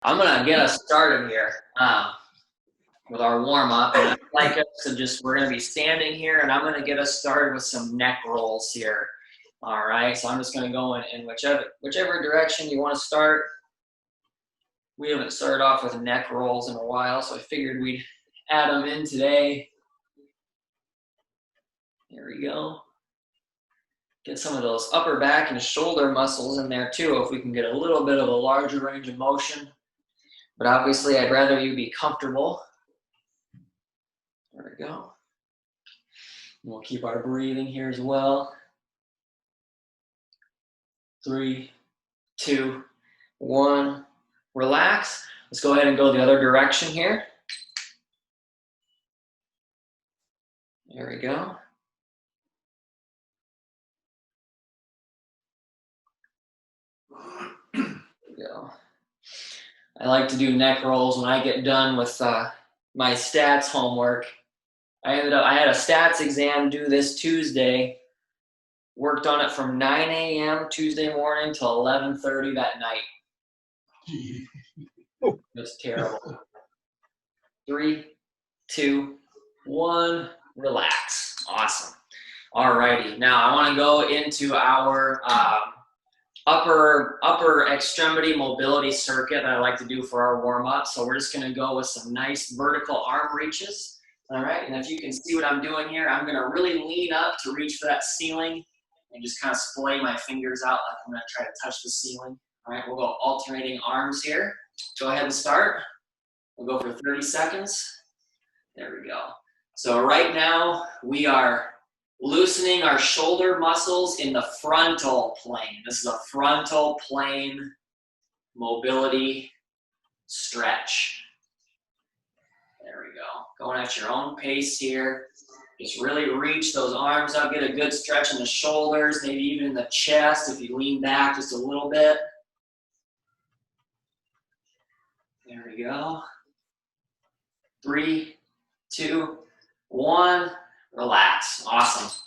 I'm gonna get us started here with our warm up. And I'd like us to we're gonna be standing here, and I'm gonna get us started with some neck rolls here. All right, so I'm just gonna go in whichever direction you want to start. We haven't started off with neck rolls in a while, so I figured we'd add them in today. There we go. Get some of those upper back and shoulder muscles in there too, if we can get a little bit of a larger range of motion. But obviously, I'd rather you be comfortable. There we go. And we'll keep our breathing here as well. 3, 2, 1. Relax. Let's go ahead and go the other direction here. There we go. There we go. I like to do neck rolls when I get done with my stats homework. I had a stats exam due this Tuesday. Worked on it from 9 a.m. Tuesday morning till 11:30 that night. That's terrible. 3, 2, 1. Relax. Awesome. All righty. Now I want to go into our upper extremity mobility circuit that I like to do for our warm up. So we're just going to go with some nice vertical arm reaches. All right. And if you can see what I'm doing here, I'm going to really lean up to reach for that ceiling and just kind of splay my fingers out like I'm going to try to touch the ceiling. All right. We'll go alternating arms here. Go ahead and start. We'll go for 30 seconds. There we go. So right now we are loosening our shoulder muscles in the frontal plane. This is a frontal plane mobility stretch. There we go. Going at your own pace here. Just really reach those arms up, get a good stretch in the shoulders, maybe even in the chest if you lean back just a little bit. There we go. 3, 2, 1. Relax. Awesome.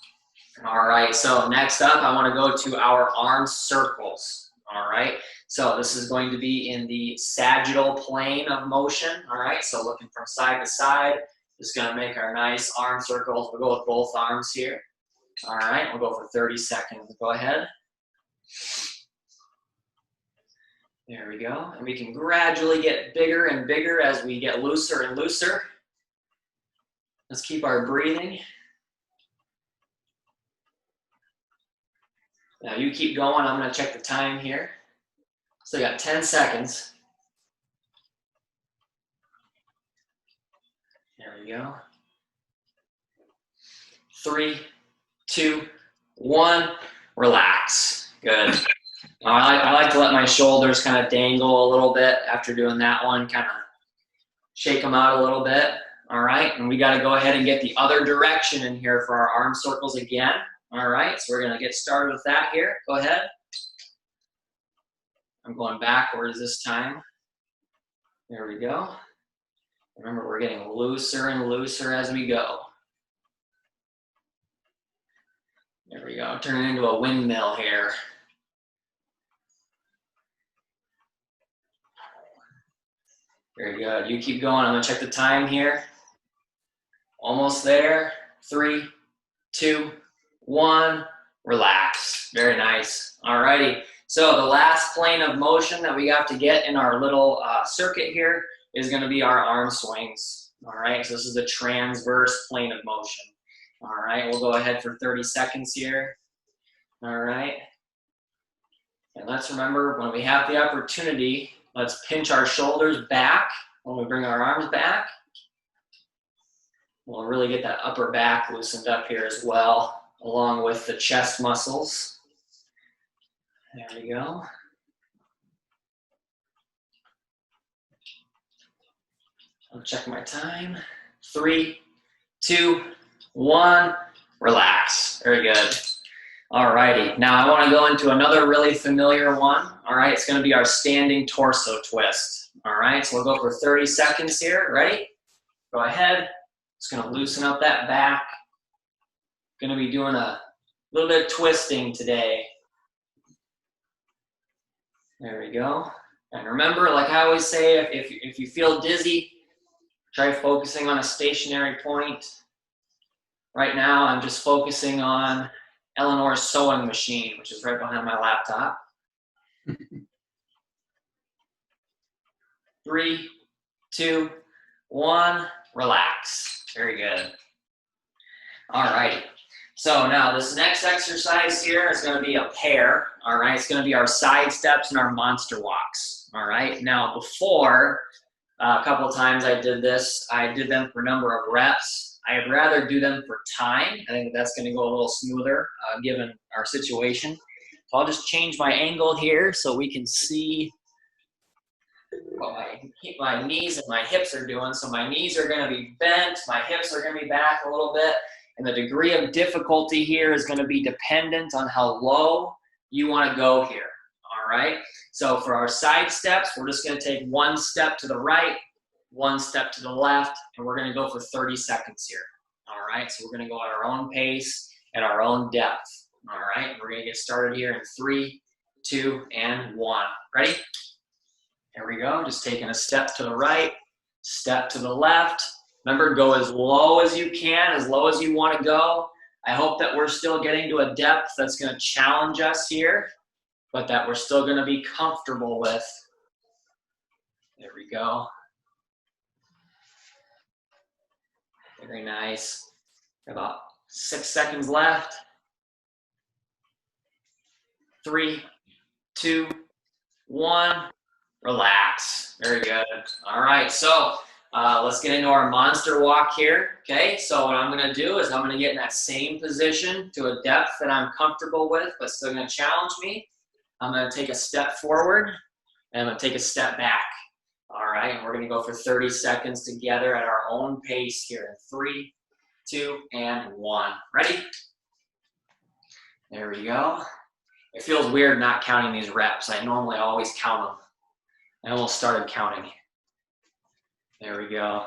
All right, so next up, I want to go to our arm circles. All right, so this is going to be in the sagittal plane of motion. All right, so looking from side to side, just going to make our nice arm circles. We'll go with both arms here. All right, we'll go for 30 seconds. Go ahead. There we go. And we can gradually get bigger and bigger as we get looser and looser. Let's keep our breathing. Now you keep going. I'm going to check the time here. So I got 10 seconds. There we go. 3, 2, 1. Relax. Good. I like to let my shoulders kind of dangle a little bit after doing that one. Kind of shake them out a little bit. All right. And we got to go ahead and get the other direction in here for our arm circles again. All right, so we're going to get started with that here. Go ahead. I'm going backwards this time. There we go. Remember, we're getting looser and looser as we go. There we go. Turn it into a windmill here. Very good. You keep going. I'm going to check the time here. Almost there. 3, 2, 1, relax. Very nice. All righty. So the last plane of motion that we have to get in our little circuit here is going to be our arm swings. All right. So this is the transverse plane of motion. All right. We'll go ahead for 30 seconds here. All right. And let's remember, when we have the opportunity, let's pinch our shoulders back when we bring our arms back. We'll really get that upper back loosened up here as well, along with the chest muscles. There we go. I'll check my time. 3, 2, 1, relax. Very good. All righty. Now I want to go into another really familiar one. All right, it's going to be our standing torso twist. All right, so we'll go for 30 seconds here. Ready? Go ahead. Just going to loosen up that back. Going to be doing a little bit of twisting today. There we go. And remember, like I always say, if you feel dizzy, try focusing on a stationary point. Right now, I'm just focusing on Eleanor's sewing machine, which is right behind my laptop. 3, 2, 1, relax. Very good. All right. So now this next exercise here is going to be a pair. All right. It's going to be our side steps and our monster walks. All right. Now before, a couple of times I did this, I did them for number of reps. I'd rather do them for time. I think that's going to go a little smoother given our situation. So I'll just change my angle here so we can see what my knees and my hips are doing. So my knees are going to be bent, my hips are going to be back a little bit, and the degree of difficulty here is going to be dependent on how low you want to go here. All right. So for our side steps, we're just going to take one step to the right, one step to the left, and we're going to go for 30 seconds here. All right. So we're going to go at our own pace, at our own depth. All right. We're going to get started here in 3, 2, and 1. Ready? Here we go. Just taking a step to the right, step to the left. Remember, go as low as you can, as low as you want to go. I hope that we're still getting to a depth that's going to challenge us here, but that we're still going to be comfortable with. There we go. Very nice. About 6 seconds left. 3, 2, 1. Relax. Very good. All right. So let's get into our monster walk here. Okay. So what I'm going to do is I'm going to get in that same position to a depth that I'm comfortable with, but still going to challenge me. I'm going to take a step forward and I'm going to take a step back. All right. And we're going to go for 30 seconds together at our own pace here in 3, 2, and 1. Ready? There we go. It feels weird not counting these reps. I normally always count them. I almost started counting. There we go.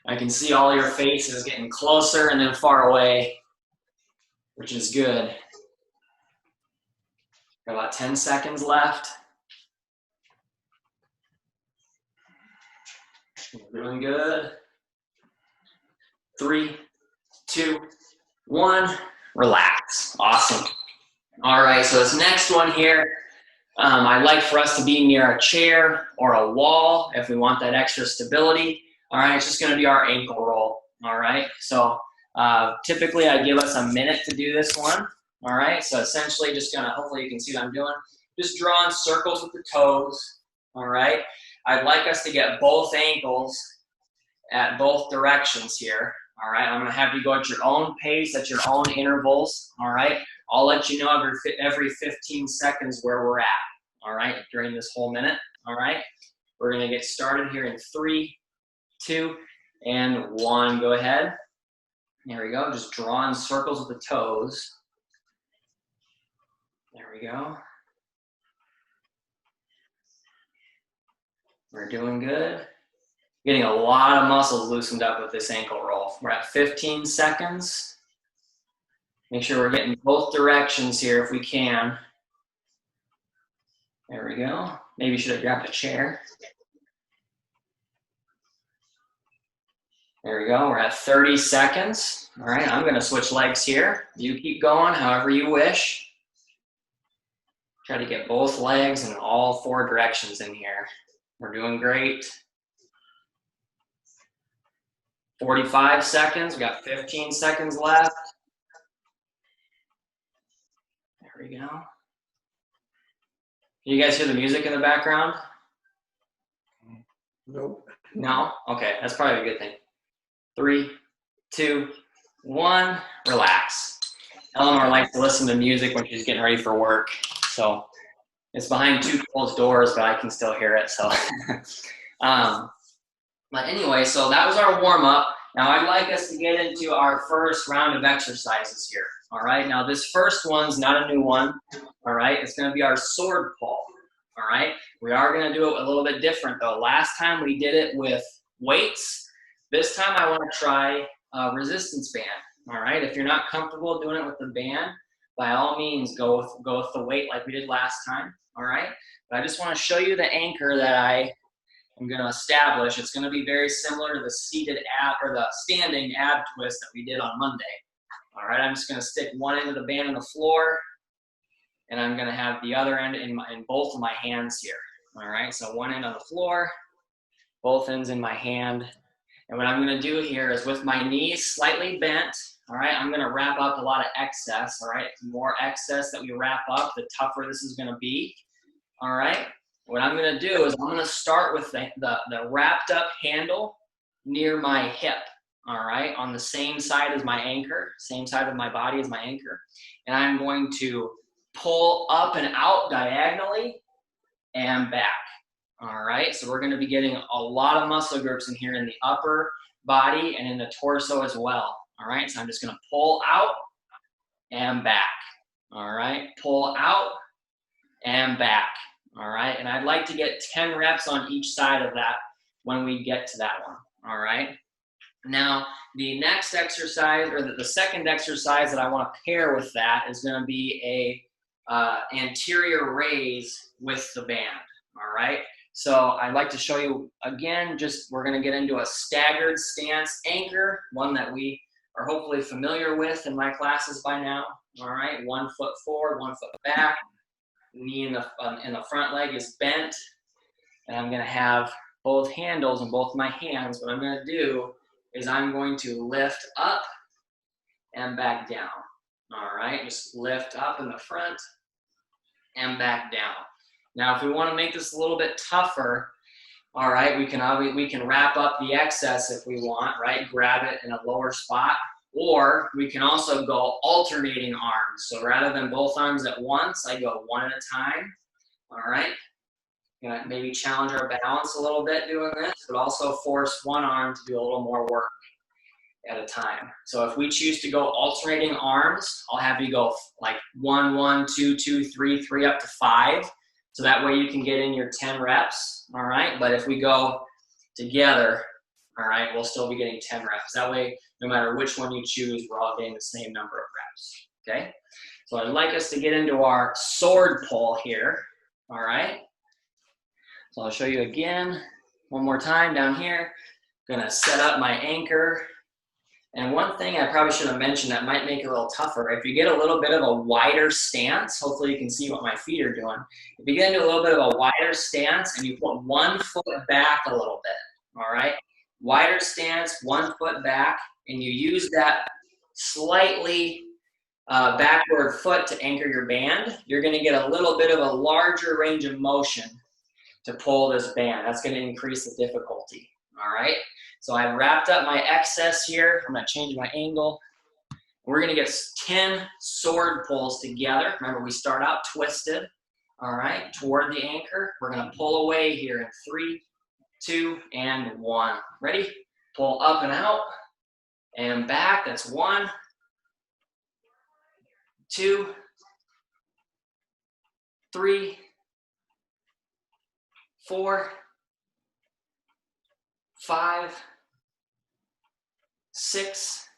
I can see all your faces getting closer and then far away, which is good. Got about 10 seconds left. You're doing good. 3, 2, 1. Relax. Awesome. All right, so this next one here, I'd like for us to be near a chair or a wall if we want that extra stability. All right, it's just going to be our ankle roll. All right, so typically I give us a minute to do this one. All right, so essentially just going to, hopefully you can see what I'm doing, just drawing circles with the toes. All right, I'd like us to get both ankles at both directions here. All right, I'm going to have you go at your own pace, at your own intervals. All right, I'll let you know every 15 seconds where we're at. All right, during this whole minute. All right, we're going to get started here in 3, 2, and 1. Go ahead. There we go. Just drawing circles with the toes. There we go. We're doing good. Getting a lot of muscles loosened up with this ankle roll. We're at 15 seconds. Make sure we're getting both directions here if we can. There we go. Maybe you should have grabbed a chair. There we go. We're at 30 seconds. All right, I'm going to switch legs here. You keep going however you wish. Try to get both legs in all 4 directions in here. We're doing great. 45 seconds. We got 15 seconds left. There we go. Can you guys hear the music in the background? Nope. No? Okay, that's probably a good thing. 3, 2, 1. Relax. Eleanor likes to listen to music when she's getting ready for work. So it's behind 2 closed doors, but I can still hear it. So, but anyway, so that was our warm up. Now I'd like us to get into our first round of exercises here. All right. Now this first one's not a new one. All right. It's going to be our sword pull. All right. We are going to do it a little bit different though. Last time we did it with weights. This time I want to try a resistance band. All right. If you're not comfortable doing it with the band, by all means, go with the weight like we did last time, all right? But I just want to show you the anchor that I am going to establish. It's going to be very similar to the seated ab or the standing ab twist that we did on Monday. All right, I'm just going to stick one end of the band on the floor, and I'm going to have the other end in both of my hands here. All right, so one end on the floor, both ends in my hand. And what I'm going to do here is with my knees slightly bent, all right, I'm going to wrap up a lot of excess, all right? The more excess that we wrap up, the tougher this is going to be, all right? What I'm going to do is I'm going to start with the wrapped up handle near my hip, all right, on the same side as my anchor, same side of my body as my anchor. And I'm going to pull up and out diagonally and back, all right? So we're going to be getting a lot of muscle groups in here in the upper body and in the torso as well. All right, so I'm just going to pull out and back. All right, pull out and back. All right, and I'd like to get 10 reps on each side of that when we get to that one. All right, now the next exercise, or the second exercise that I want to pair with that, is going to be a anterior raise with the band. All right, so I'd like to show you again, we're going to get into a staggered stance anchor, one that we are hopefully familiar with in my classes by now. All right, 1 foot forward, 1 foot back, knee in the front leg is bent, and I'm going to have both handles in both my hands. What I'm going to do is I'm going to lift up and back down. All right, just lift up in the front and back down. Now, if we want to make this a little bit tougher, all right, we can wrap up the excess if we want, right? Grab it in a lower spot, or we can also go alternating arms. So rather than both arms at once, I go one at a time, all right? Maybe challenge our balance a little bit doing this, but also force one arm to do a little more work at a time. So if we choose to go alternating arms, I'll have you go like 1, 1, 2, 2, 3, 3 up to 5. So that way you can get in your 10 reps, all right? But if we go together, all right, we'll still be getting 10 reps. That way, no matter which one you choose, we're all getting the same number of reps, okay? So I'd like us to get into our sword pull here, all right? So I'll show you again, one more time down here. Gonna set up my anchor. And one thing I probably should have mentioned that might make it a little tougher, if you get a little bit of a wider stance, hopefully you can see what my feet are doing. If you get into a little bit of a wider stance and you put 1 foot back a little bit, all right? Wider stance, 1 foot back, and you use that slightly backward foot to anchor your band, you're gonna get a little bit of a larger range of motion to pull this band. That's gonna increase the difficulty, all right? So I've wrapped up my excess here. I'm gonna change my angle. We're gonna get 10 sword pulls together. Remember, we start out twisted, all right, toward the anchor. We're gonna pull away here in 3, 2, and 1. Ready? Pull up and out and back. That's 1, 2, 3, 4, 5, 6,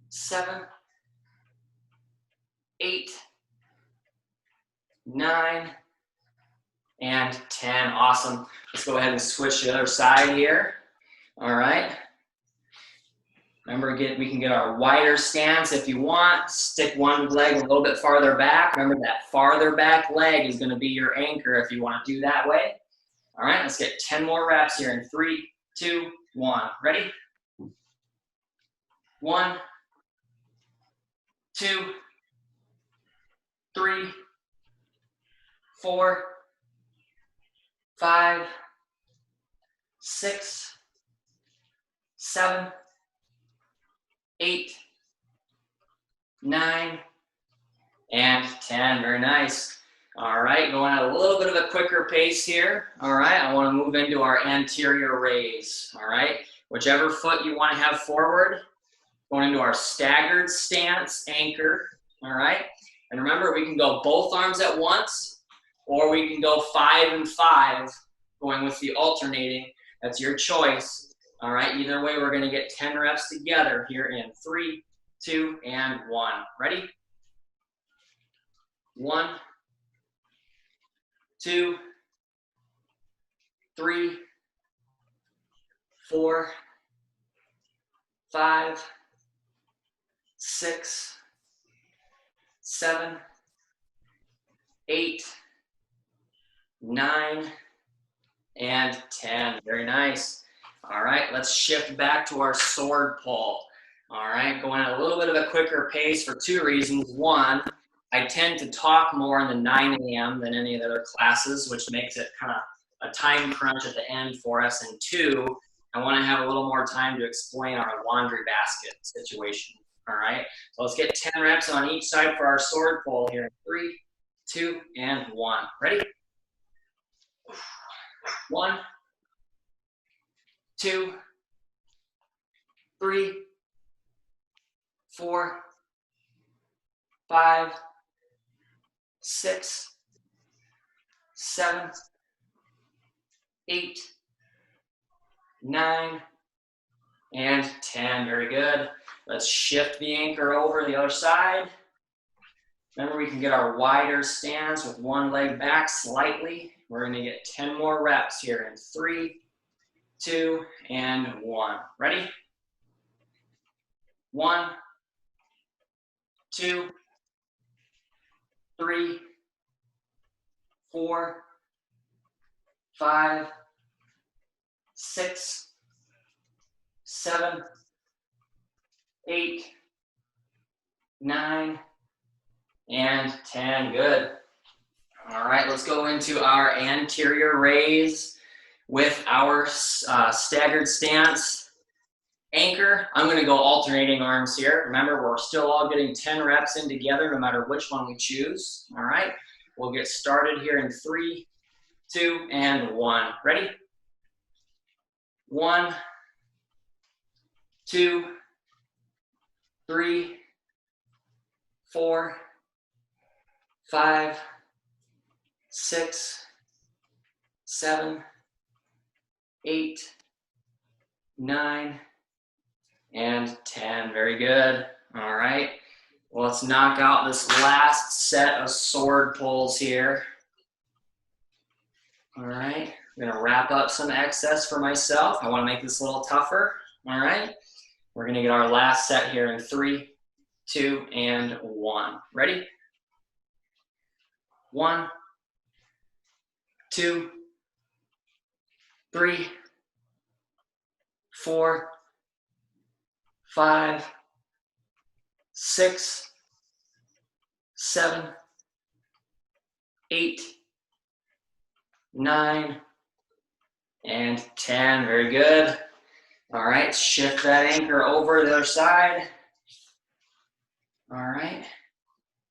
7, 8, 9, and 10. Awesome. Let's go ahead and switch to the other side here. All right. Remember, we can get our wider stance if you want. Stick one leg a little bit farther back. Remember, that farther back leg is going to be your anchor if you want to do that way. All right, let's get 10 more reps here in 3, 2, 1. Ready? 1, 2, 3, 4, 5, 6, 7, 8, 9, and 10. Very nice. All right, going at a little bit of a quicker pace here. All right, I want to move into our anterior raise. All right, whichever foot you want to have forward, going into our staggered stance anchor. All right, and remember, we can go both arms at once, or we can go 5 and 5, going with the alternating. That's your choice. All right, either way, we're going to get 10 reps together here in 3, 2, and 1. Ready? 1, 2, 3, 4, 5, 6, 7, 8, 9, and 10. Very nice. All right, let's shift back to our sword pull. All right, going at a little bit of a quicker pace for 2 reasons. 1, I tend to talk more in the 9 a.m. than any of the other classes, which makes it kind of a time crunch at the end for us. And 2, I want to have a little more time to explain our laundry basket situation. All right, so let's get 10 reps on each side for our sword pull here. 3, 2, and 1. Ready? 1, 2, 3, 4, 5, 6, 7, 8, 9, and 10. Very good. Let's shift the anchor over the other side. Remember, we can get our wider stance with one leg back slightly. We're going to get 10 more reps here in 3, 2, and 1. Ready? 1, 2, 3, 4, 5, 6, 7, 8, 9, and 10. Good. All right, let's go into our anterior raise with our staggered stance. Anchor, I'm going to go alternating arms here. Remember, we're still all getting 10 reps in together no matter which one we choose. All right, we'll get started here in 3, 2, and 1. Ready? 1, 2, 3, 4, 5, 6, 7, 8, 9, and 10. Very good. All right. Well, let's knock out this last set of sword pulls here. All right. I'm going to wrap up some excess for myself. I want to make this a little tougher. All right. We're going to get our last set here in 3, 2, and 1. Ready? 1, 2, 3, 4, 5, 6, 7, 8, 9, and 10. Very good. All right, shift that anchor over to the other side. All right.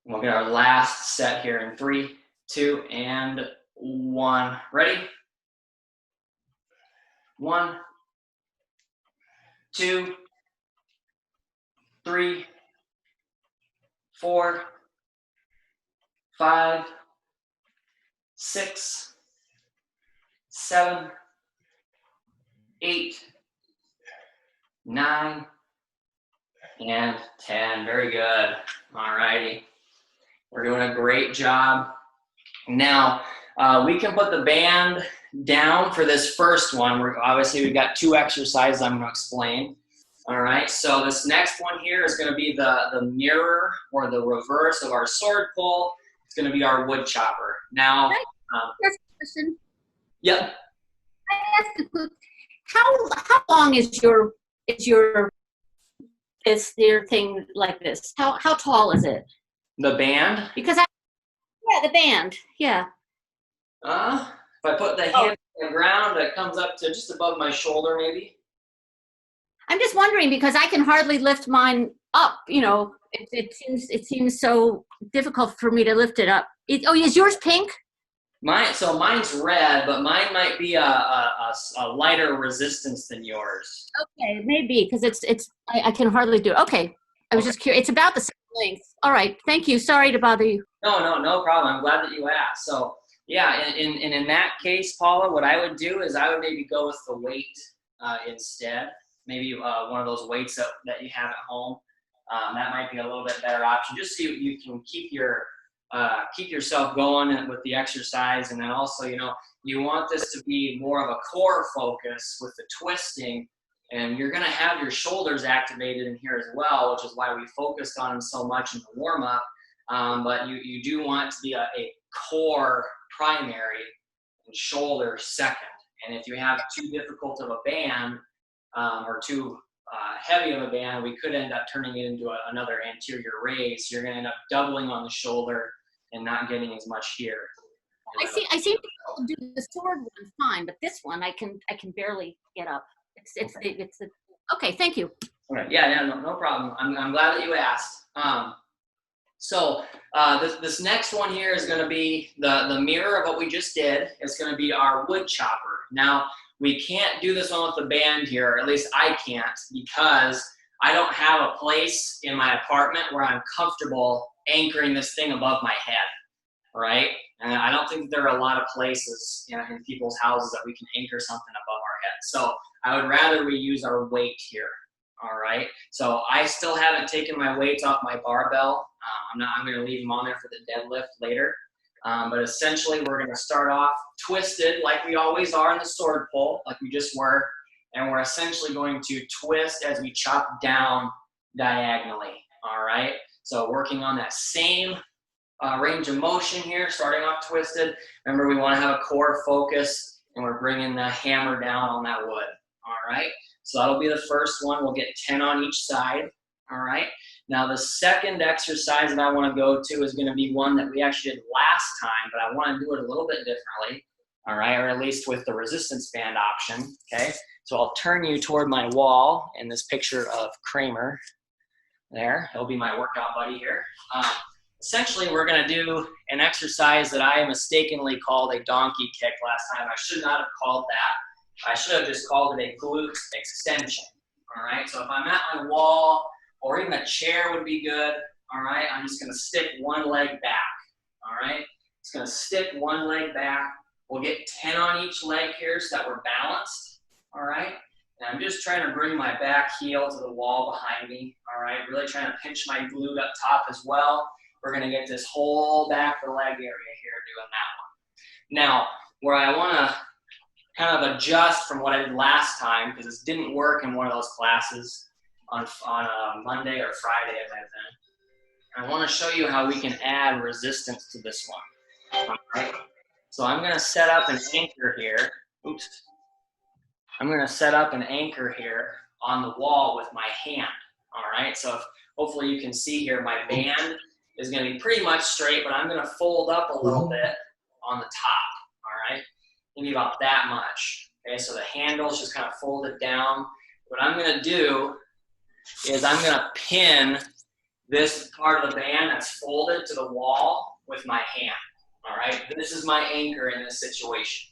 We'll get our last set here in 3, 2, and 1. Ready? 1, 2, 3, 4, 5, 6, 7, 8, 9, and 10. Very good. All righty. We're doing a great job. Now, we can put the band down for this first one. Obviously, we've got 2 exercises I'm going to explain. All right, so this next one here is going to be the mirror or the reverse of our sword pull. It's going to be our wood chopper. Now, That's a question. Yep. I asked a quick, how long is your thing like this? How tall is it? The band? Because yeah, the band. Yeah. If I put the hand on the ground, it comes up to just above my shoulder, maybe. I'm just wondering because I can hardly lift mine up. You know, it seems so difficult for me to lift it up. Is yours pink? Mine's red, but mine might be a lighter resistance than yours. Okay, maybe because I can hardly do it. Okay, I was just curious. It's about the same length. All right, thank you. Sorry to bother you. No problem. I'm glad that you asked. So yeah, in that case, Paula, what I would do is I would maybe go with the weight instead. Maybe one of those weights that you have at home. That might be a little bit better option, just so you can keep your keep yourself going with the exercise. And then also, you know, you want this to be more of a core focus with the twisting, and you're going to have your shoulders activated in here as well, which is why we focused on them so much in the warm-up. But you do want to be a core primary and shoulder second. And if you have too difficult of a band or too heavy of a band, we could end up turning it into another anterior raise. You're going to end up doubling on the shoulder and not getting as much here. I see people do the sword one fine, but this one I can barely get up. Okay, thank you. Okay, yeah, no problem. I'm glad that you asked. So this next one here is going to be the mirror of what we just did. It's going to be our wood chopper. Now, we can't do this one with the band here, or at least I can't, because I don't have a place in my apartment where I'm comfortable anchoring this thing above my head, right? And I don't think there are a lot of places in people's houses that we can anchor something above our head. So I would rather we use our weight here. All right, so I still haven't taken my weights off my barbell. I'm going to leave them on there for the deadlift later. But essentially, we're going to start off twisted like we always are in the sword pull, like we just were. And we're essentially going to twist as we chop down diagonally. All right, so working on that same range of motion here, starting off twisted. Remember, we want to have a core focus, and we're bringing the hammer down on that wood. All right. So that'll be the first one. We'll get 10 on each side, all right? Now the second exercise that I want to go to is going to be one that we actually did last time, but I want to do it a little bit differently, all right? Or at least with the resistance band option, okay? So I'll turn you toward my wall in this picture of Kramer there. He'll be my workout buddy here. Essentially, we're going to do an exercise that I mistakenly called a donkey kick last time. I should not have called that. I should have just called it a glute extension, all right? So if I'm at my wall, or even a chair would be good, all right? I'm just gonna stick one leg back, all right? It's gonna stick one leg back. We'll get 10 on each leg here so that we're balanced, all right? And I'm just trying to bring my back heel to the wall behind me, all right? Really trying to pinch my glute up top as well. We're gonna get this whole back of the leg area here doing that one. Now, where I wanna kind of adjust from what I did last time, because this didn't work in one of those classes on a Monday or Friday, as I think. I want to show you how we can add resistance to this one. All right. So I'm going to set up an anchor here. Oops. I'm going to set up an anchor here on the wall with my hand. All right. So hopefully you can see here, my band is going to be pretty much straight, but I'm going to fold up a little bit on the top. All right. Maybe about that much. Okay, so the handle's just kind of folded down. What I'm going to do is I'm going to pin this part of the band that's folded to the wall with my hand. All right, this is my anchor in this situation.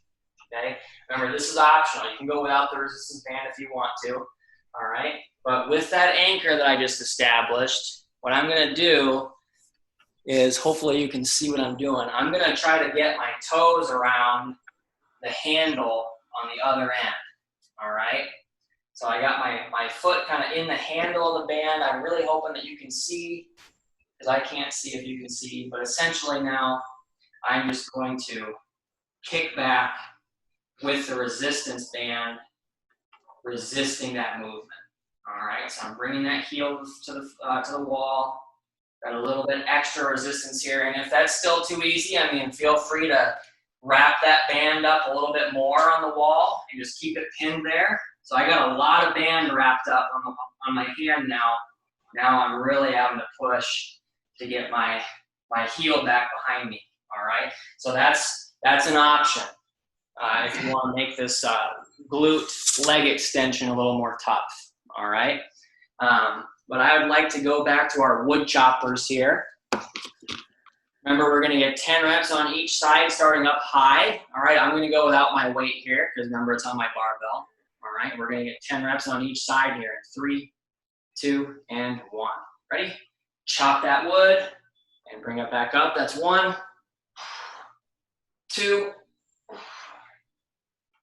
Okay, remember this is optional. You can go without the resistance band if you want to. All right, but with that anchor that I just established, what I'm going to do is, hopefully you can see what I'm doing. I'm going to try to get my toes around the handle on the other end, all right? So I got my foot kind of in the handle of the band. I'm really hoping that you can see, because I can't see if you can see, but essentially now I'm just going to kick back with the resistance band, resisting that movement, all right? So I'm bringing that heel to the wall, got a little bit extra resistance here, and if that's still too easy, I mean, feel free to wrap that band up a little bit more on the wall and just keep it pinned there. So I got a lot of band wrapped up on my hand now. Now I'm really having to push to get my heel back behind me, all right? So that's an option if you want to make this glute leg extension a little more tough, all right? But I would like to go back to our wood choppers here. Remember, we're going to get 10 reps on each side, starting up high. All right, I'm going to go without my weight here, because remember, it's on my barbell. All right, we're going to get 10 reps on each side here. 3, 2, and 1. Ready? Chop that wood and bring it back up. That's 1, 2,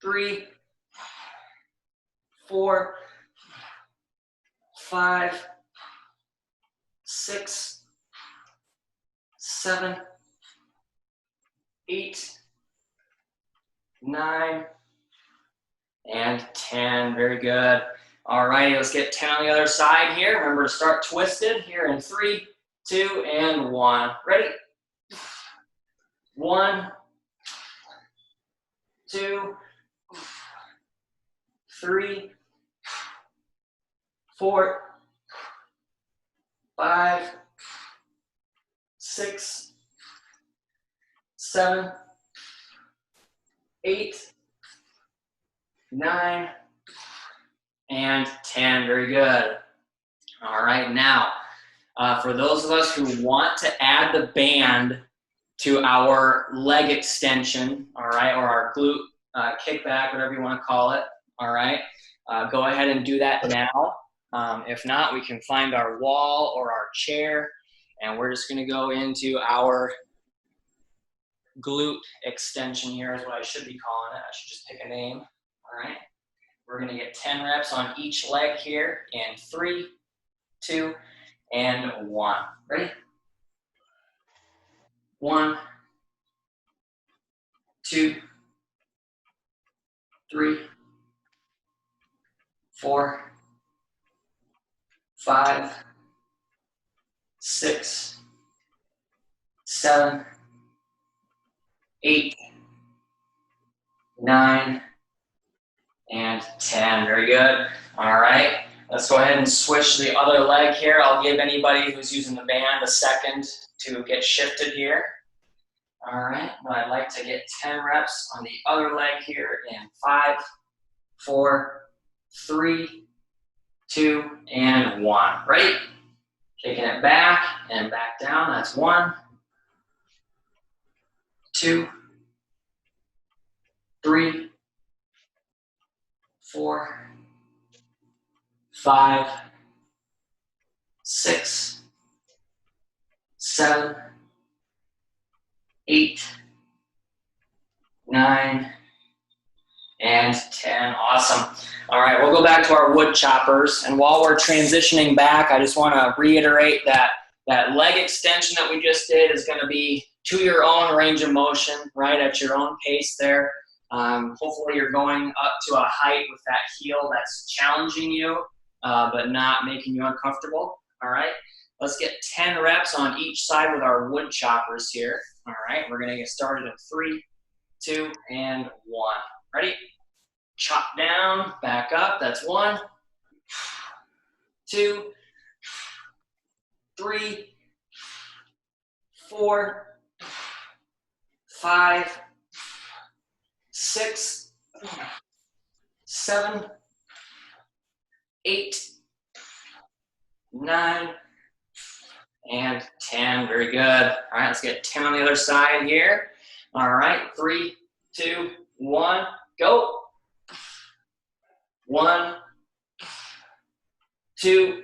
3, 4, 5, 6, 7, 8, 9, and 10. Very good. All righty, let's get 10 on the other side here. Remember to start twisted here in 3, 2, and 1. Ready? 1, 2, 3, 4, 5, 6, 7, 8, 9, and 10. Very good. All right, now, for those of us who want to add the band to our leg extension, all right, or our glute kickback, whatever you want to call it, all right, go ahead and do that now. If not, we can find our wall or our chair, and we're just going to go into our glute extension here is what I should be calling it. I should just pick a name, all right? We're going to get 10 reps on each leg here in 3, 2, and 1. Ready? 1, 2, 3, 4, 5, 6, 7, 8, 9, and 10. Very good. All right. Let's go ahead and switch the other leg here. I'll give anybody who's using the band a second to get shifted here. All right. But I'd like to get 10 reps on the other leg here in 5, 4, 3, 2, and 1. Ready? Taking it back and back down. That's 1, 2, 3, 4, 5, 6, 7, 8, 9, and 10. Awesome. All right, we'll go back to our wood choppers. And while we're transitioning back, I just want to reiterate that that leg extension that we just did is going to be to your own range of motion, right, at your own pace there. Hopefully you're going up to a height with that heel that's challenging you, but not making you uncomfortable. All right, let's get 10 reps on each side with our wood choppers here. All right, we're going to get started in 3, 2, and 1. Ready? Chop down, back up. That's 1, 2, 3, 4, 5, 6, 7, 8, 9, and 10. Very good. All right, let's get 10 on the other side here. All right, 3, 2, 1, go. 1, 2,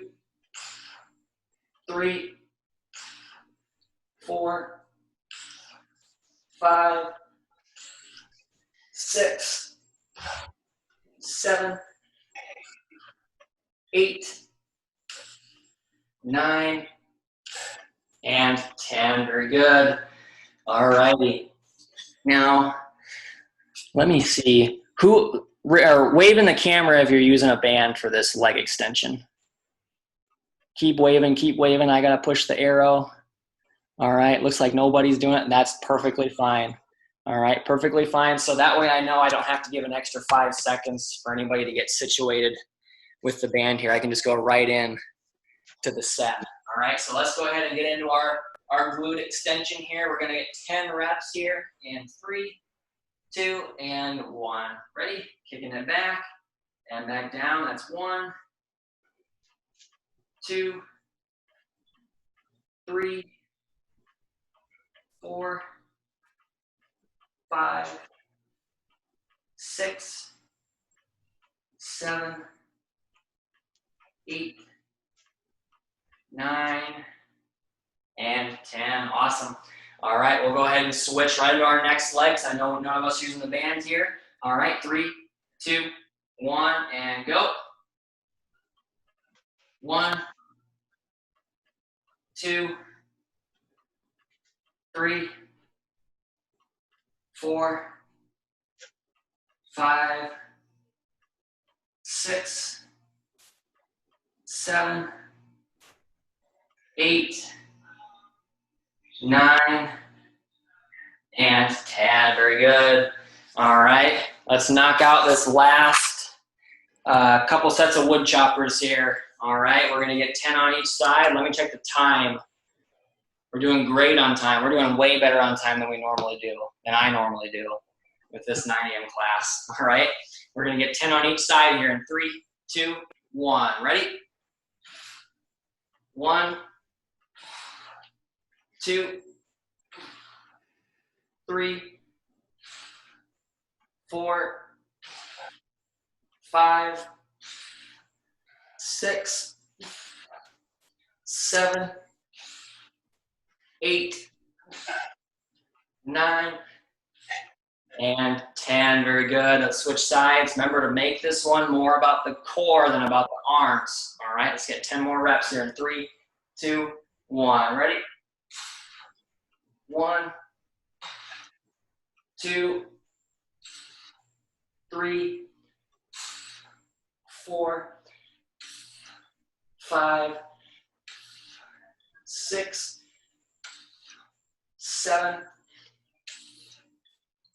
3, 4, 5, 6, 7, 8, 9, and 10. Very good. All righty. Now, let me see. Who or waving the camera if you're using a band for this leg extension. Keep waving, keep waving. I got to push the arrow. All right. Looks like nobody's doing it. That's perfectly fine. All right. Perfectly fine. So that way I know I don't have to give an extra 5 seconds for anybody to get situated with the band here. I can just go right in to the set. All right. So let's go ahead and get into our glute extension here. We're going to get 10 reps here in 3, 2, and 1. Ready? Kicking it back and back down. That's 1, 2, 3, 4, 5, 6, 7, 8, 9, and 10. Awesome. All right, we'll go ahead and switch right into our next leg. I know none of us using the band here. All right, 3, 2, 1, and go. 1, 2, 3, 4, 5, 6, 7, 8, 9, and 10. Very good. All right, let's knock out this last couple sets of wood choppers here. All right, we're gonna get 10 on each side. Let me check the time. We're doing great on time. We're doing way better on time than we normally do, than I normally do with this 9 a.m. class. All right, we're gonna get 10 on each side here in 3, 2, 1. Ready? 1, 2, 3, 4, 5, 6, 7, 8, 9, and 10. Very good. Let's switch sides. Remember to make this one more about the core than about the arms. All right, let's get 10 more reps here in 3, 2, 1. Ready? 1, 2, 3, 4, 5, 6, 7,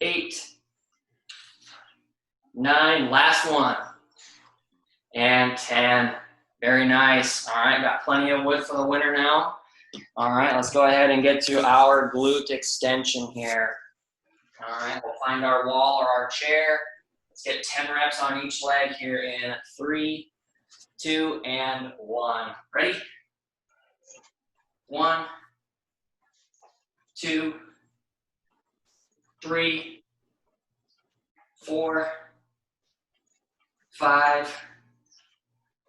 8, 9. Last one. And 10. Very nice. All right, got plenty of wood for the winter now. All right, let's go ahead and get to our glute extension here. All right, we'll find our wall or our chair. Let's get 10 reps on each leg here in 3, 2, and 1. Ready? 1, 2, 3, 4, 5,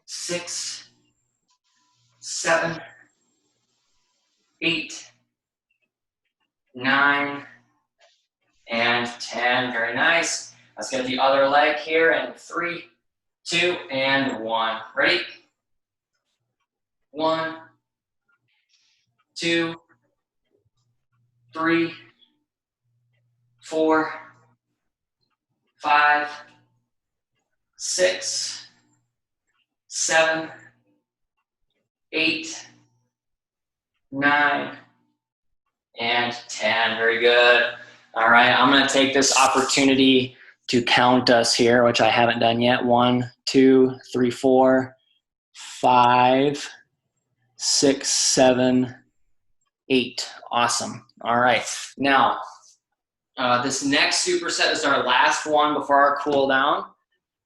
6, 7, 8, 9, and 10. Very nice. Let's get the other leg here in 3, 2, and 1. Ready? 1, 2, 3, 4, 5, 6, 7, 8, 9, and 10. Very good. All right, I'm going to take this opportunity to count us here, which I haven't done yet. 1, 2, 3, 4, 5, 6, 7, 8. Awesome. All right. Now, this next superset is our last one before our cool down.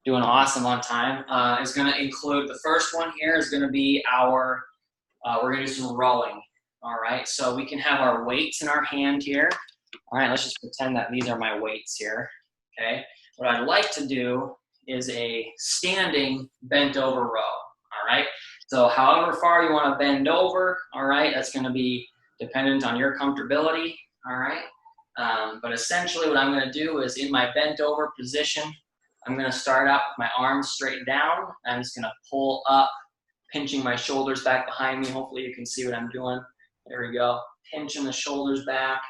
Doing awesome on time. Is going to include the first one here is going to be our, we're going to do some rowing. All right. So we can have our weights in our hand here. All right. Let's just pretend that these are my weights here. Okay. What I'd like to do is a standing bent over row. All right. So however far you want to bend over, all right, that's going to be dependent on your comfortability. All right. But essentially what I'm going to do is in my bent over position, I'm going to start out with my arms straight down. I'm just going to pull up, pinching my shoulders back behind me. Hopefully you can see what I'm doing. There we go. Pinching the shoulders back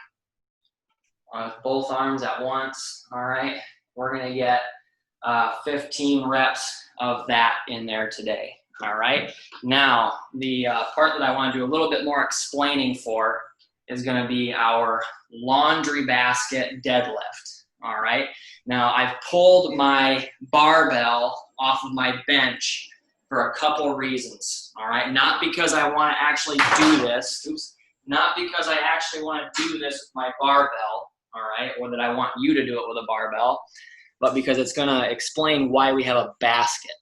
with both arms at once. All right. We're going to get 15 reps of that in there today. All right. Now, the part that I want to do a little bit more explaining for is going to be our laundry basket deadlift. All right. Now, I've pulled my barbell off of my bench for a couple reasons. All right. Not because I want to actually do this. Oops. Not because I actually want to do this with my barbell. All right. Or that I want you to do it with a barbell. But because it's going to explain why we have a basket.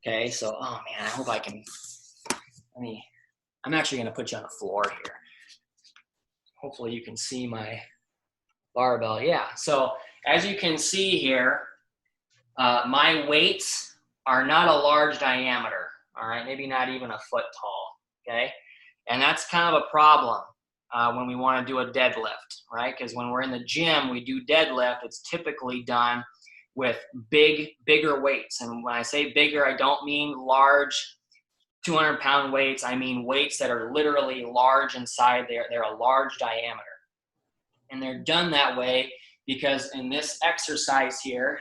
Okay, so, oh man, I hope I can, I'm actually going to put you on the floor here. Hopefully you can see my barbell. Yeah, so as you can see here, my weights are not a large diameter, all right, maybe not even a foot tall, okay? And that's kind of a problem when we want to do a deadlift, right? Because when we're in the gym, we do deadlift, it's typically done with bigger weights. And when I say bigger, I don't mean large 200-pound weights. I mean weights that are literally large inside. They're a large diameter. And they're done that way because in this exercise here,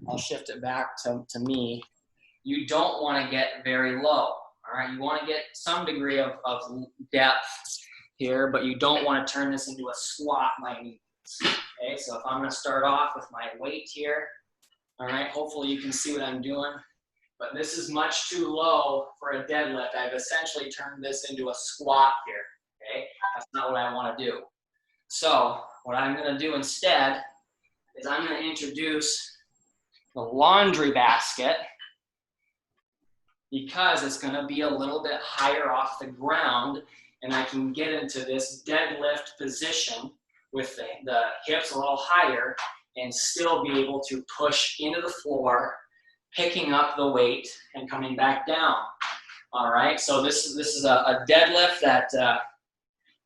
I'll shift it back to me, you don't want to get very low, all right? You want to get some degree of depth here, but you don't want to turn this into a squat by any means, okay? So if I'm going to start off with my weight here, all right, hopefully you can see what I'm doing, but this is much too low for a deadlift. I've essentially turned this into a squat here, okay? That's not what I want to do. So what I'm going to do instead is I'm going to introduce the laundry basket, because it's going to be a little bit higher off the ground, and I can get into this deadlift position with the hips a little higher and still be able to push into the floor, picking up the weight and coming back down. All right, so this is a deadlift that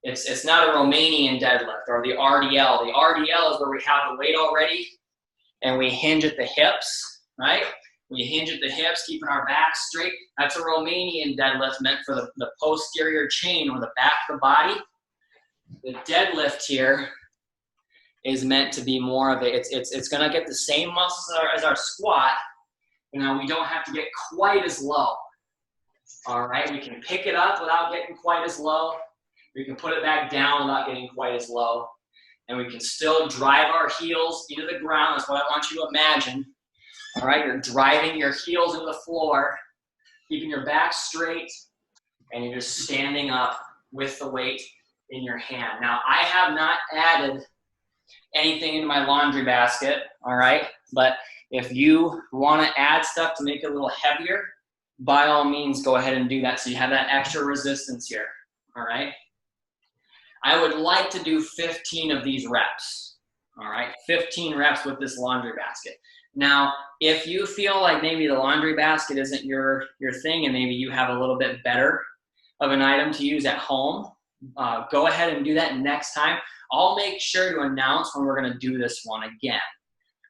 it's not a Romanian deadlift or the RDL. The RDL is where we have the weight already and we hinge at the hips, right? We hinge at the hips, keeping our back straight. That's a Romanian deadlift meant for the posterior chain or the back of the body. The deadlift here is meant to be more of it's going to get the same muscles as our squat. Now we don't have to get quite as low. All right, we can pick it up without getting quite as low. We can put it back down without getting quite as low. And we can still drive our heels into the ground. That's what I want you to imagine. All right, you're driving your heels into the floor, keeping your back straight, and you're just standing up with the weight in your hand. Now, I have not added anything into my laundry basket, all right? But if you want to add stuff to make it a little heavier, by all means, go ahead and do that so you have that extra resistance here, all right? I would like to do 15 of these reps, all right? 15 reps with this laundry basket. Now, if you feel like maybe the laundry basket isn't your thing and maybe you have a little bit better of an item to use at home, go ahead and do that next time. I'll make sure to announce when we're going to do this one again,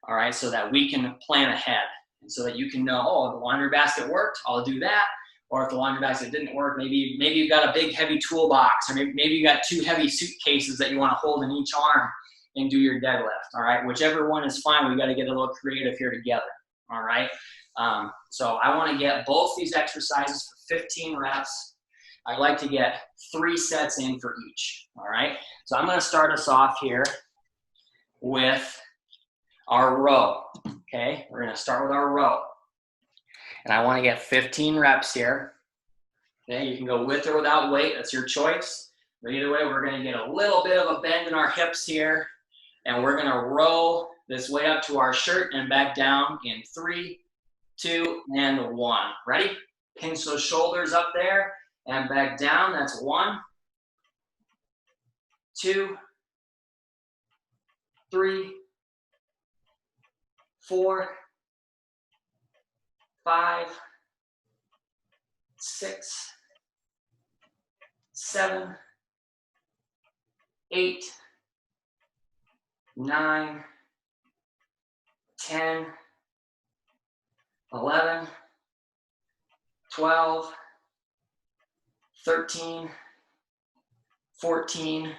all right, so that we can plan ahead and so that you can know, oh, the laundry basket worked, I'll do that. Or if the laundry basket didn't work, maybe you've got a big heavy toolbox, or maybe you got 2 heavy suitcases that you want to hold in each arm and do your deadlift, all right? Whichever one is fine, we got to get a little creative here together, all right? So I want to get both these exercises for 15 reps. I like to get 3 sets in for each, all right? So I'm going to start us off here with our row, okay? We're going to start with our row. And I want to get 15 reps here. Okay, you can go with or without weight, that's your choice. But either way, we're going to get a little bit of a bend in our hips here. And we're going to row this way up to our shirt and back down in 3, 2, and 1. Ready? Pinch those shoulders up there and back down. That's 1, 2, 3, 4, 5, 6, 7, 8, 9, 10, 11, 12, 13, 14,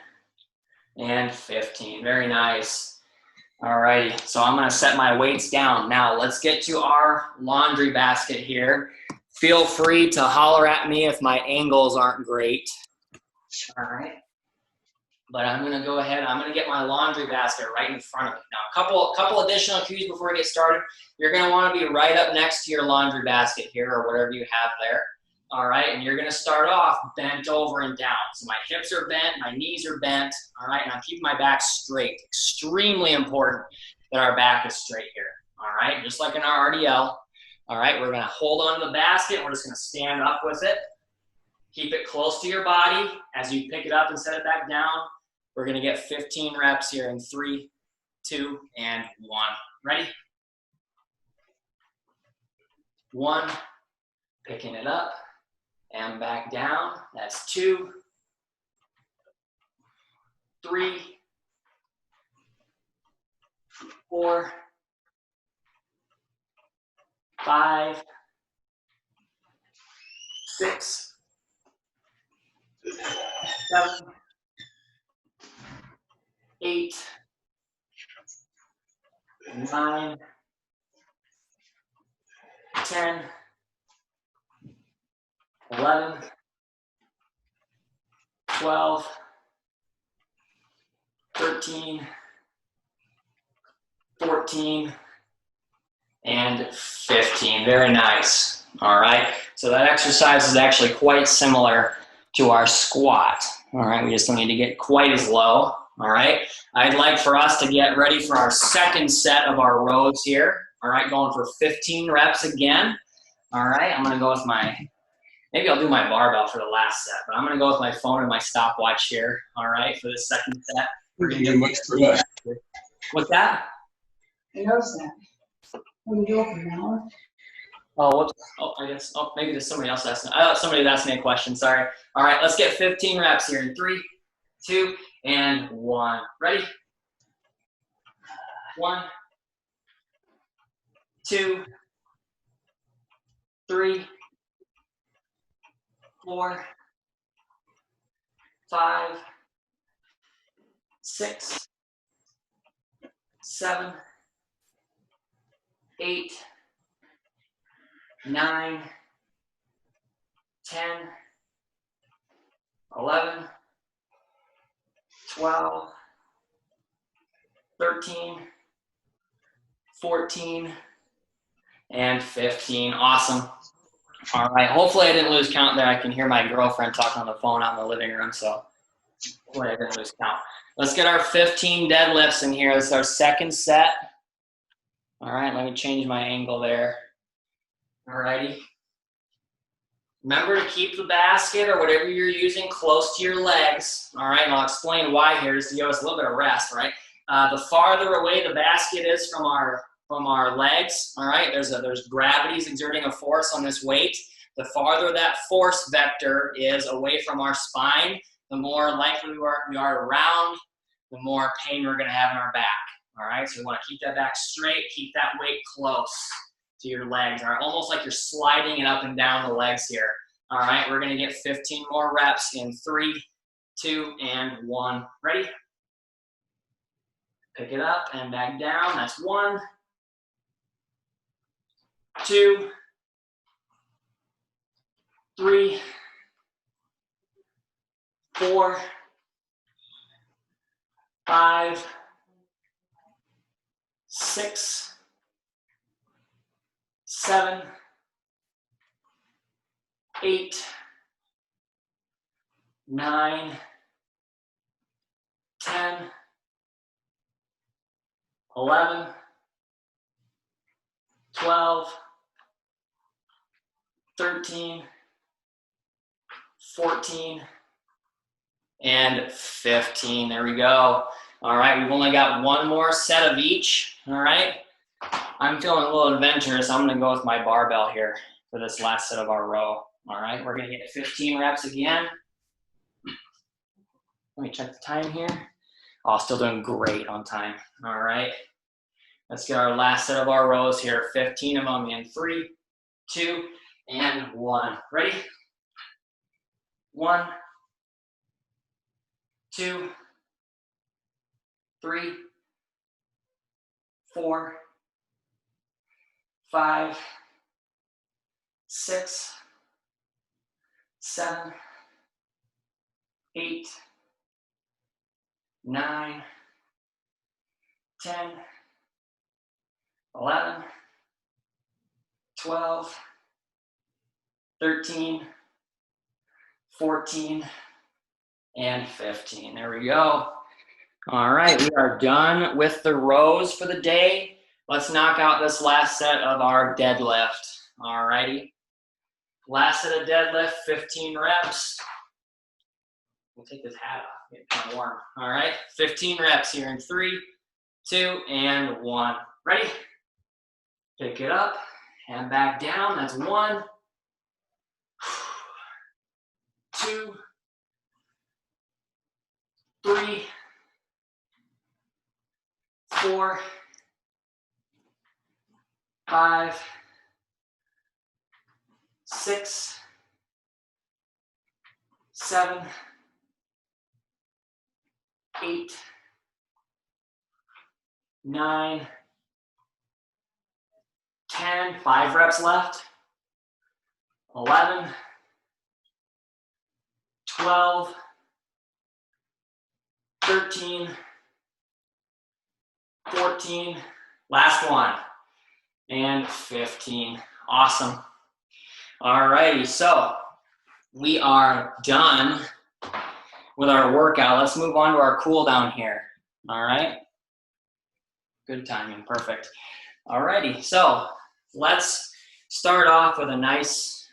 and 15. Very nice. All righty, so I'm going to set my weights down. Now let's get to our laundry basket here. Feel free to holler at me if my angles aren't great. All right. But I'm going to go ahead. I'm going to get my laundry basket right in front of me. Now, a couple additional cues before we get started. You're going to want to be right up next to your laundry basket here or whatever you have there. All right, and you're going to start off bent over and down. So my hips are bent, my knees are bent, all right, and I'm keeping my back straight. Extremely important that our back is straight here, all right, just like in our RDL. All right, we're going to hold on to the basket. We're just going to stand up with it. Keep it close to your body. As you pick it up and set it back down, we're going to get 15 reps here in 3, 2, and 1. Ready? 1, picking it up. And back down, that's 2, 3, 4, 5, 6, 7, 8, 9, 10, 11, 12, 13, 14, and 15. Very nice. All right. So that exercise is actually quite similar to our squat. All right. We just don't need to get quite as low. All right. I'd like for us to get ready for our second set of our rows here. All right. Going for 15 reps again. All right. I'm going to go with maybe I'll do my barbell for the last set, but I'm going to go with my phone and my stopwatch here. All right. For the second set. We're going to get much for that. What's that? I noticed that. When you open now. Oh, whoops. Oh, I guess. Oh, maybe there's somebody else asking. Somebody asked me a question. Sorry. All right, let's get 15 reps here in 3, 2, and 1. Ready? 1, 2, 3, 4, 5, 6, 7, 8, 9, 10, 11, 12, 13, 14, and 15. Awesome. All right. Hopefully I didn't lose count there. I can hear my girlfriend talking on the phone out in the living room, so hopefully I didn't lose count. Let's get our 15 deadlifts in here. This is our second set. All right. Let me change my angle there. All righty. Remember to keep the basket or whatever you're using close to your legs. All right. And I'll explain why here just to give us a little bit of rest, right? The farther away the basket is from our legs, all right, there's gravity's exerting a force on this weight. The farther that force vector is away from our spine, the more likely we are to round, the more pain we're going to have in our back. All right, so we want to keep that back straight, keep that weight close to your legs. All right, almost like you're sliding it up and down the legs here. All right, we're going to get 15 more reps in 3, 2, and 1. Ready? Pick it up and back down. That's 1, 2, 3, 4, 5, 6, 7, 8, 9, 10, 11, 12, 13, 14, and 15. There we go. All right, we've only got one more set of each. All right, I'm feeling a little adventurous. I'm going to go with my barbell here for this last set of our row. All right, we're going to get 15 reps again. Let me check the time here. Oh, still doing great on time. All right, let's get our last set of our rows here. 15 of them in 3, 2, and 1. Ready? 1, 2, 3, 4, 5, 6, 7, 8, 9, 10, 11, 12, 13, 14, and 15. There we go. All right, we are done with the rows for the day. Let's knock out this last set of our deadlift. All righty. Last set of deadlift, 15 reps. We'll take this hat off, get kind of warm. All right, 15 reps here in 3, 2, and 1. Ready? Pick it up and back down. That's 1, 2, 3, 4, 5, 6, 7, 8, 9, 10, 5 reps left. 11, 12, 13, 14, last one, and 15. Awesome. All righty, so we are done with our workout. Let's move on to our cool down here. All right. Good timing, perfect. All righty, so let's start off with a nice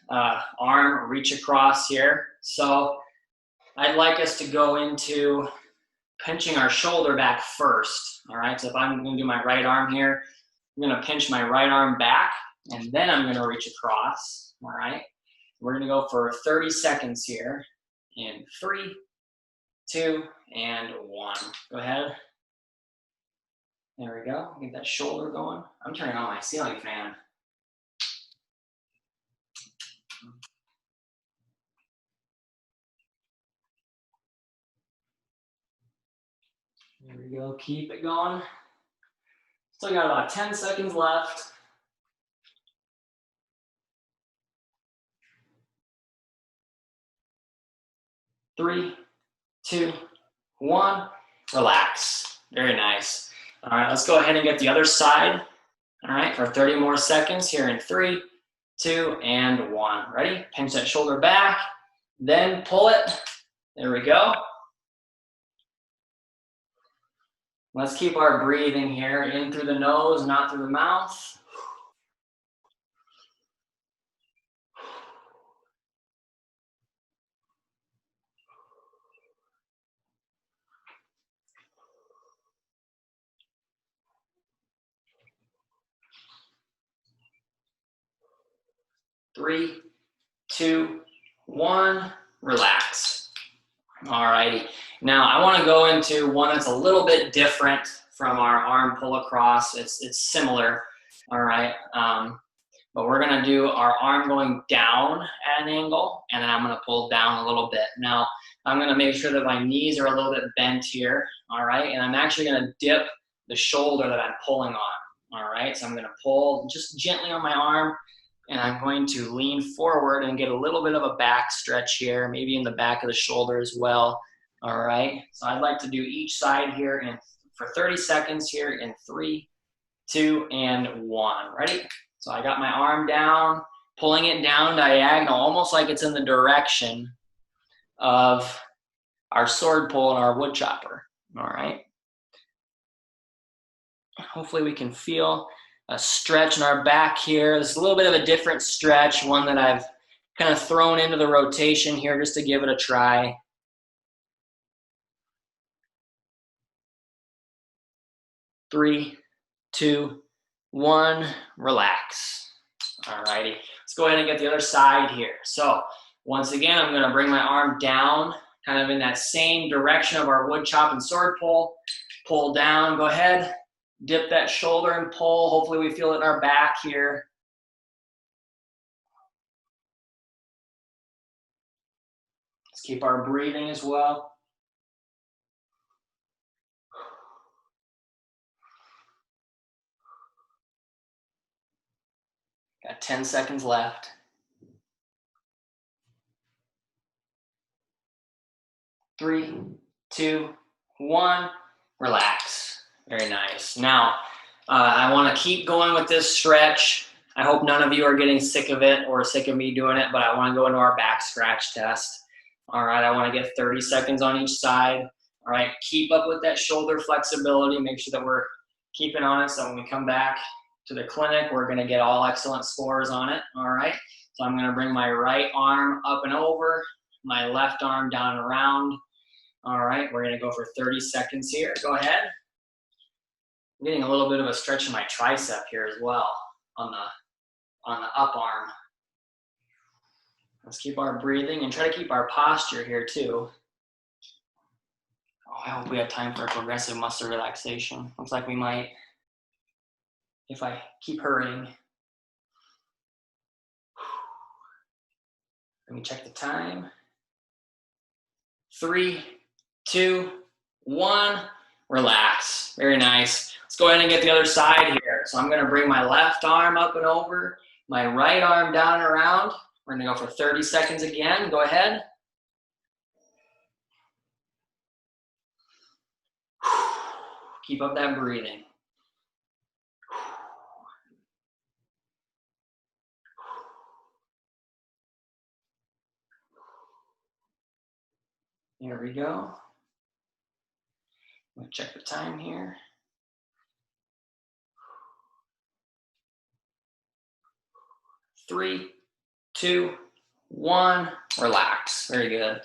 arm reach across here. So I'd like us to go into pinching our shoulder back first. All right, so if I'm gonna do my right arm here, I'm gonna pinch my right arm back, and then I'm gonna reach across. All right, we're gonna go for 30 seconds here in 3, 2, and 1. Go ahead. There we go. Get that shoulder going. I'm turning on my ceiling fan. There we go. Keep it going. Still got about 10 seconds left. 3, 2, 1. Relax. Very nice. All right, let's go ahead and get the other side. All right, for 30 more seconds here in 3, 2, and 1. Ready? Pinch that shoulder back, then pull it. There we go. Let's keep our breathing here in through the nose, not through the mouth. Three, 2, 1, relax. All righty. Now I want to go into one that's a little bit different from our arm pull across. It's similar, all right. But we're gonna do our arm going down at an angle, and then I'm gonna pull down a little bit. Now I'm gonna make sure that my knees are a little bit bent here, all right. And I'm actually gonna dip the shoulder that I'm pulling on, all right. So I'm gonna pull just gently on my arm. And I'm going to lean forward and get a little bit of a back stretch here, maybe in the back of the shoulder as well. All right, so I'd like to do each side here for 30 seconds here in 3, 2, and 1. Ready? So I got my arm down, pulling it down diagonal, almost like it's in the direction of our sword pull and our wood chopper. All right. Hopefully we can feel a stretch in our back here. It's a little bit of a different stretch, one that I've kind of thrown into the rotation here just to give it a try. Three, 2, 1, relax. All righty, let's go ahead and get the other side here. So once again, I'm gonna bring my arm down, kind of in that same direction of our wood chop and sword pull down, go ahead. Dip that shoulder and pull. Hopefully we feel it in our back here. Let's keep our breathing as well. Got 10 seconds left. 3, 2, 1, relax. Very nice. Now, I want to keep going with this stretch. I hope none of you are getting sick of it or sick of me doing it, but I want to go into our back scratch test. All right, I want to get 30 seconds on each side. All right, keep up with that shoulder flexibility. Make sure that we're keeping on it so when we come back to the clinic, we're going to get all excellent scores on it. All right, so I'm going to bring my right arm up and over, my left arm down and around. All right, we're going to go for 30 seconds here. Go ahead. I'm getting a little bit of a stretch in my tricep here as well on the up arm. Let's keep our breathing and try to keep our posture here too. Oh, I hope we have time for a progressive muscle relaxation. Looks like we might if I keep hurrying. Let me check the time. 3, 2, 1, relax. Very nice. Let's go ahead and get the other side here. here. So I'm gonna bring my left arm up and over, my right arm down and around. We're gonna go for 30 seconds again. Go ahead. Keep up that breathing. Here we go. We'll check the time here. Three, two, one. Relax. Very good.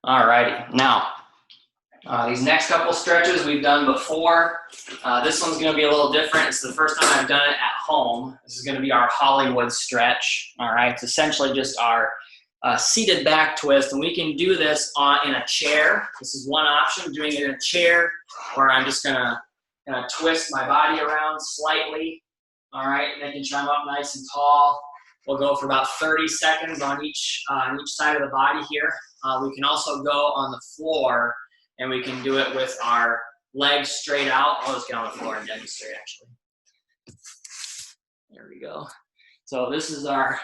All righty. Now, these next couple stretches we've done before. This one's going to be a little different. It's the first time I've done it at home. This is going to be our Hollywood stretch. All right. It's essentially just our seated back twist, and we can do this in a chair. This is one option, doing it in a chair, or I'm just gonna twist my body around slightly. All right, making sure I'm up nice and tall. We'll go for about 30 seconds on each side of the body here. We can also go on the floor, and we can do it with our legs straight out. I'll just get on the floor and demonstrate, actually. There we go. So this is our,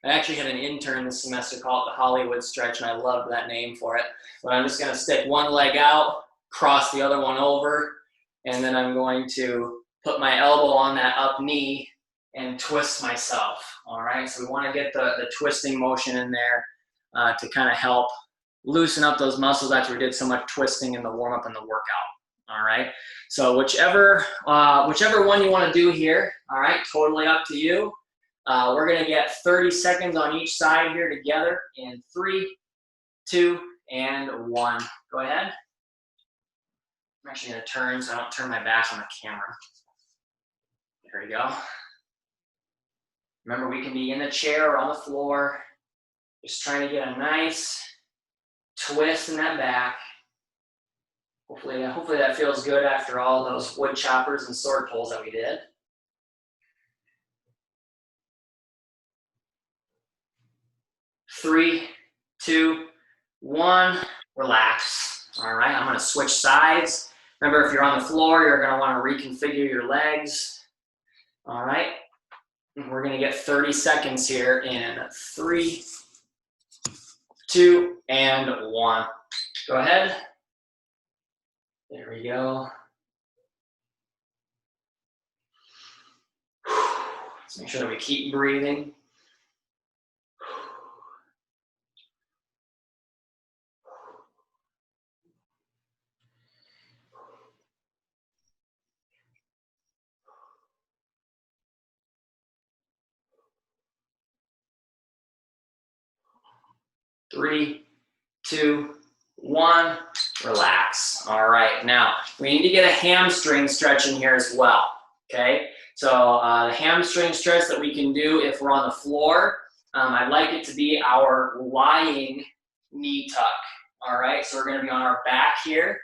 I actually had an intern this semester call it the Hollywood stretch, and I loved that name for it. But I'm just going to stick one leg out, cross the other one over, and then I'm going to put my elbow on that up knee and twist myself. All right, so we want to get the twisting motion in there to kind of help loosen up those muscles after we did so much twisting in the warm-up and the workout. All right, so whichever one you want to do here, all right, totally up to you. We're going to get 30 seconds on each side here together in 3, 2, and 1. Go ahead. I'm actually going to turn so I don't turn my back on the camera. There we go. Remember, we can be in the chair or on the floor, just trying to get a nice twist in that back. Hopefully that feels good after all those wood choppers and sword pulls that we did. Three, two, one, relax. All right, I'm gonna switch sides. Remember, if you're on the floor, you're gonna wanna reconfigure your legs. All right, and we're gonna get 30 seconds here in 3, 2, and 1. Go ahead. There we go. Let's make sure that we keep breathing. Three, two, one, relax. All right, now we need to get a hamstring stretch in here as well, okay? So the hamstring stretch that we can do if we're on the floor, I'd like it to be our lying knee tuck, all right? So we're gonna be on our back here.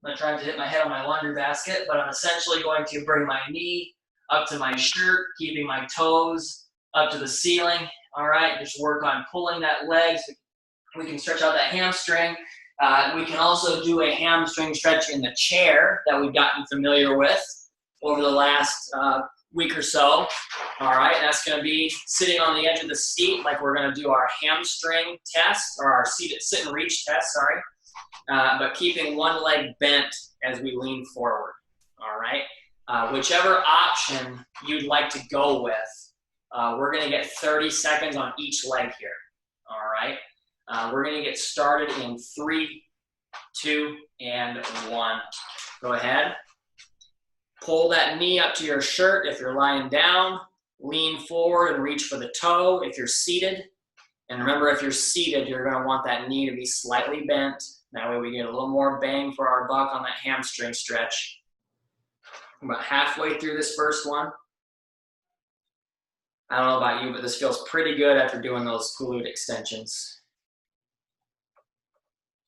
I'm not trying to hit my head on my laundry basket, but I'm essentially going to bring my knee up to my shirt, keeping my toes up to the ceiling, all right? Just work on pulling that leg. We can stretch out that hamstring. We can also do a hamstring stretch in the chair that we've gotten familiar with over the last week or so. All right, that's going to be sitting on the edge of the seat like we're going to do our hamstring test, or our sit and reach test, sorry. But keeping one leg bent as we lean forward. All right, whichever option you'd like to go with, we're going to get 30 seconds on each leg here. All right. We're going to get started in 3, 2, and 1. Go ahead. Pull that knee up to your shirt if you're lying down. Lean forward and reach for the toe if you're seated. And remember, if you're seated, you're going to want that knee to be slightly bent. That way we get a little more bang for our buck on that hamstring stretch. I'm about halfway through this first one. I don't know about you, but this feels pretty good after doing those glute extensions.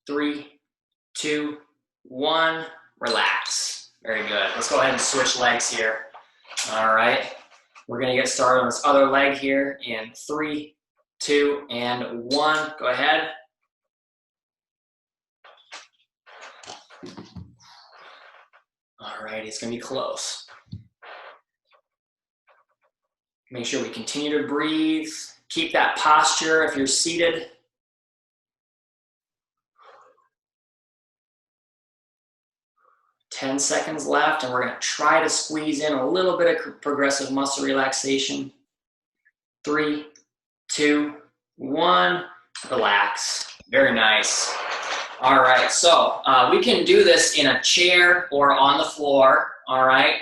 3, 2, 1, relax. Very good. Let's go ahead and switch legs here. All right. We're going to get started on this other leg here in 3, 2, and 1. Go ahead. All right. It's going to be close. Make sure we continue to breathe. Keep that posture if you're seated. Ten seconds left, and we're going to try to squeeze in a little bit of progressive muscle relaxation. 3, 2, 1. Relax. Very nice. All right, so we can do this in a chair or on the floor, all right?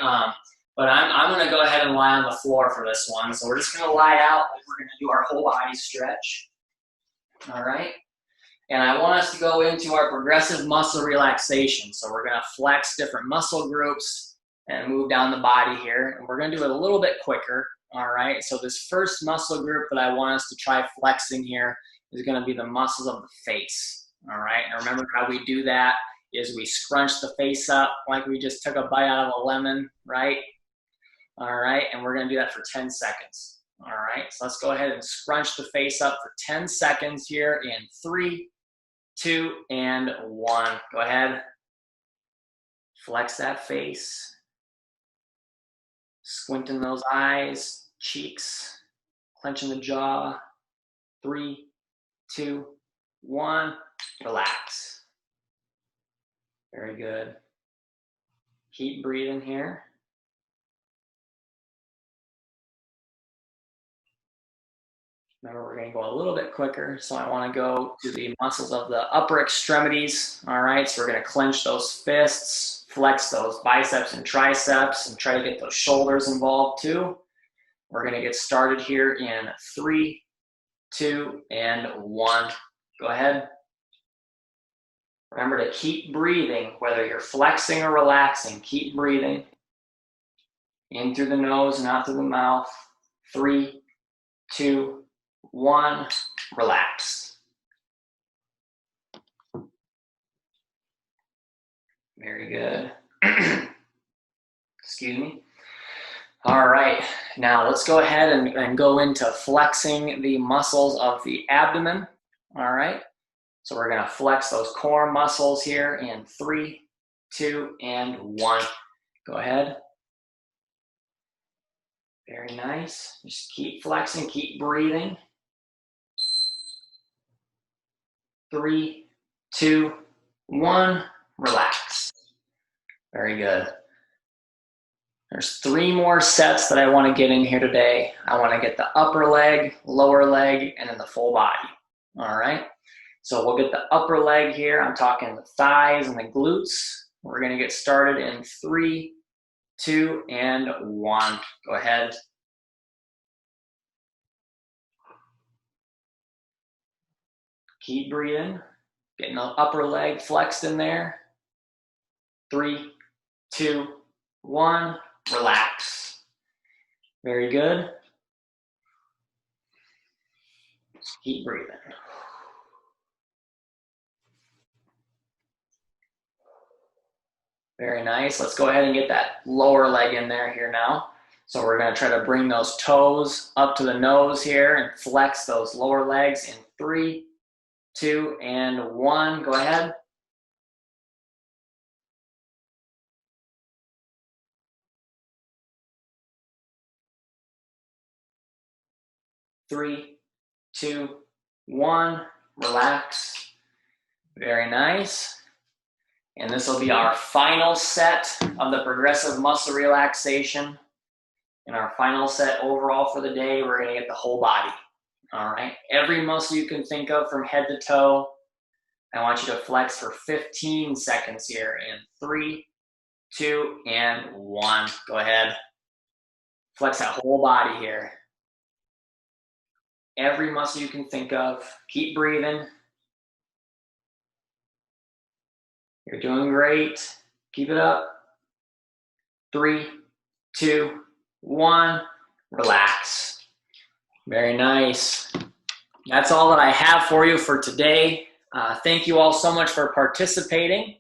But I'm going to go ahead and lie on the floor for this one. So we're just going to lie out. We're going to do our whole body stretch, all right? And I want us to go into our progressive muscle relaxation. So we're going to flex different muscle groups and move down the body here. And we're going to do it a little bit quicker, all right? So this first muscle group that I want us to try flexing here is going to be the muscles of the face, all right? And remember how we do that is we scrunch the face up like we just took a bite out of a lemon, right? All right, and we're going to do that for 10 seconds, all right? So let's go ahead and scrunch the face up for 10 seconds here in 3, 2, and 1. Go ahead. Flex that face. Squinting those eyes, cheeks, clenching the jaw. 3, 2, 1. Relax. Very good. Keep breathing here. Remember, we're going to go a little bit quicker, so I want to go to the muscles of the upper extremities, all right? So we're going to clench those fists, flex those biceps and triceps, and try to get those shoulders involved too. We're going to get started here in 3, 2, and 1. Go ahead. Remember to keep breathing, whether you're flexing or relaxing, keep breathing. In through the nose and out through the mouth. 3, 2, 1, relax. Very good. Excuse me. All right, now let's go ahead and go into flexing the muscles of the abdomen. All right, so we're gonna flex those core muscles here in 3, 2, and 1. Go ahead. Very nice. Just keep flexing, keep breathing. 3, 2, 1, relax. Very good. There's 3 more sets that I want to get in here today. I want to get the upper leg, lower leg, and then the full body. All right. So we'll get the upper leg here. I'm talking the thighs and the glutes. We're going to get started in 3, 2, and 1. Go ahead. Keep breathing. Getting the upper leg flexed in there. 3, 2, 1. Relax. Very good. Just keep breathing. Very nice. Let's go ahead and get that lower leg in there here now. So we're going to try to bring those toes up to the nose here and flex those lower legs in 3, 2, and 1. Go ahead. Three, 2, 1. Relax. Very nice. And this will be our final set of the progressive muscle relaxation. And our final set overall for the day, we're going to get the whole body. All right. Every muscle you can think of from head to toe. I want you to flex for 15 seconds here in 3, 2, and 1. Go ahead. Flex that whole body here. Every muscle you can think of. Keep breathing. You're doing great. Keep it up. 3, 2, 1. Relax. Very nice. That's all that I have for you for today. Thank you all so much for participating.